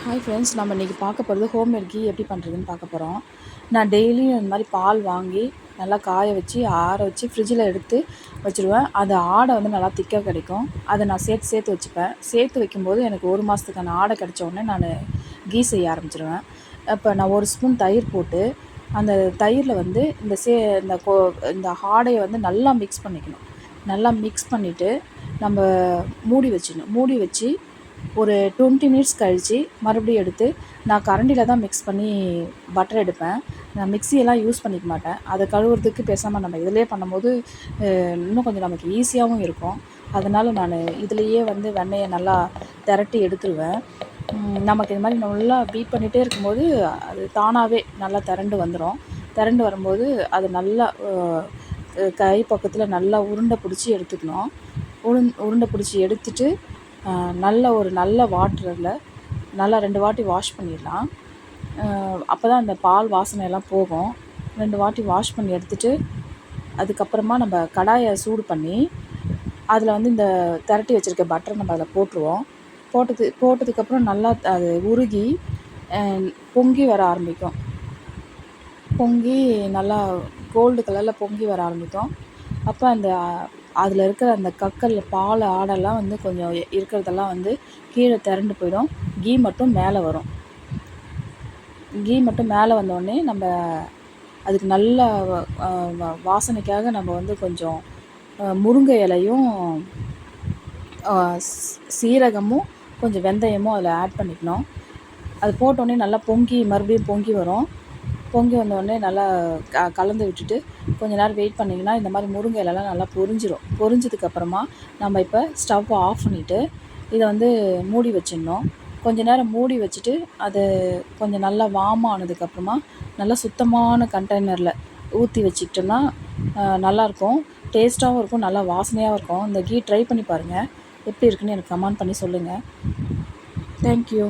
Hi friends, நம்ம இன்றைக்கி பார்க்க போகிறது ஹோம்மேட் கீ எப்படி பண்ணுறதுன்னு பார்க்க போகிறோம். நான் டெய்லியும் இந்த மாதிரி பால் வாங்கி நல்லா காய வச்சு ஆற வச்சு ஃப்ரிட்ஜில் எடுத்து வச்சுருவேன். அது ஆடை வந்து நல்லா திக்காக கிடைக்கும். அதை நான் சேர்த்து வச்சுப்பேன். சேர்த்து வைக்கும்போது எனக்கு 1 மாதத்துக்கான ஆடை கிடைச்ச உடனே நான் கீ செய்ய ஆரம்பிச்சிருவேன். இப்போ நான் 1 ஸ்பூன் தயிர் போட்டு அந்த தயிரில் வந்து இந்த ஆடையை வந்து நல்லா மிக்ஸ் பண்ணிக்கணும். நல்லா மிக்ஸ் பண்ணிவிட்டு நம்ம மூடி வச்சு ஒரு 20 மினிட்ஸ் கழித்து மறுபடியும் எடுத்து நான் கரண்டியில் தான் மிக்ஸ் பண்ணி பட்டர் எடுப்பேன். நான் மிக்ஸியெல்லாம் யூஸ் பண்ணிக்க மாட்டேன். அதை கழுவுறதுக்கு பேசாமல் நம்ம இதிலே பண்ணும்போது இன்னும் கொஞ்சம் நமக்கு ஈஸியாகவும் இருக்கும். அதனால் நான் இதுலேயே வந்து வெண்ணெயை நல்லா திரட்டி எடுத்துருவேன். நமக்கு இது மாதிரி நல்லா பீட் பண்ணிகிட்டே இருக்கும்போது அது தானாகவே நல்லா திரண்டு வந்துடும். திரண்டு வரும்போது அது நல்லா கை பக்கத்தில் நல்லா உருண்டை பிடிச்சி எடுத்துக்கணும். உருண்டை பிடிச்சி எடுத்துட்டு நல்ல வாட்டரில் நல்லா 2 வாட்டி வாஷ் பண்ணிடலாம். அப்போ தான் அந்த பால் வாசனையெல்லாம் போகும். 2 வாட்டி வாஷ் பண்ணி எடுத்துகிட்டு அதுக்கப்புறமா நம்ம கடாயை சூடு பண்ணி அதில் வந்து இந்த திரட்டி வச்சுருக்க பட்டரை நம்ம அதில் போட்டுருவோம். போட்டதுக்கப்புறம் நல்லா அது உருகி பொங்கி வர ஆரம்பிக்கும். பொங்கி நல்லா கோல்டு கலரில் பொங்கி வர ஆரம்பிக்கும். அப்போ அதில் இருக்கிற அந்த கக்கல் பால் ஆடெல்லாம் வந்து கொஞ்சம் இருக்கிறதெல்லாம் வந்து கீழே திரண்டு போயிடும். கீ மட்டும் மேலே வரும். கீ மட்டும் மேலே வந்தோடனே நம்ம அதுக்கு நல்ல வாசனைக்காக நம்ம வந்து கொஞ்சம் முருங்கை இலையும் சீரகமும் கொஞ்சம் வெந்தயமும் அதில் ஆட் பண்ணிக்கணும். அது போட்டோடனே நல்லா மறுபடியும் பொங்கி வரும். பொங்கி வந்தோடனே நல்லா கலந்து விட்டுட்டு கொஞ்ச நேரம் வெயிட் பண்ணிங்கன்னா இந்த மாதிரி முருங்கை இலைலாம் நல்லா பொரிஞ்சிடும். பொரிஞ்சதுக்கப்புறமா நம்ம இப்போ ஸ்டவ் ஆஃப் பண்ணிவிட்டு இதை வந்து மூடி வச்சிடணும். கொஞ்ச நேரம் மூடி வச்சுட்டு அது கொஞ்சம் நல்லா வார்ம் ஆனதுக்கப்புறமா நல்லா சுத்தமான கண்டெய்னரில் ஊற்றி வச்சுக்கிட்டோம்னா நல்லாயிருக்கும். டேஸ்ட்டாகவும் இருக்கும், நல்லா வாசனையாகவும் இருக்கும். இந்த கீ ட்ரை பண்ணி பாருங்கள். எப்படி இருக்குன்னு எனக்கு கமெண்ட் பண்ணி சொல்லுங்கள். தேங்க்யூ.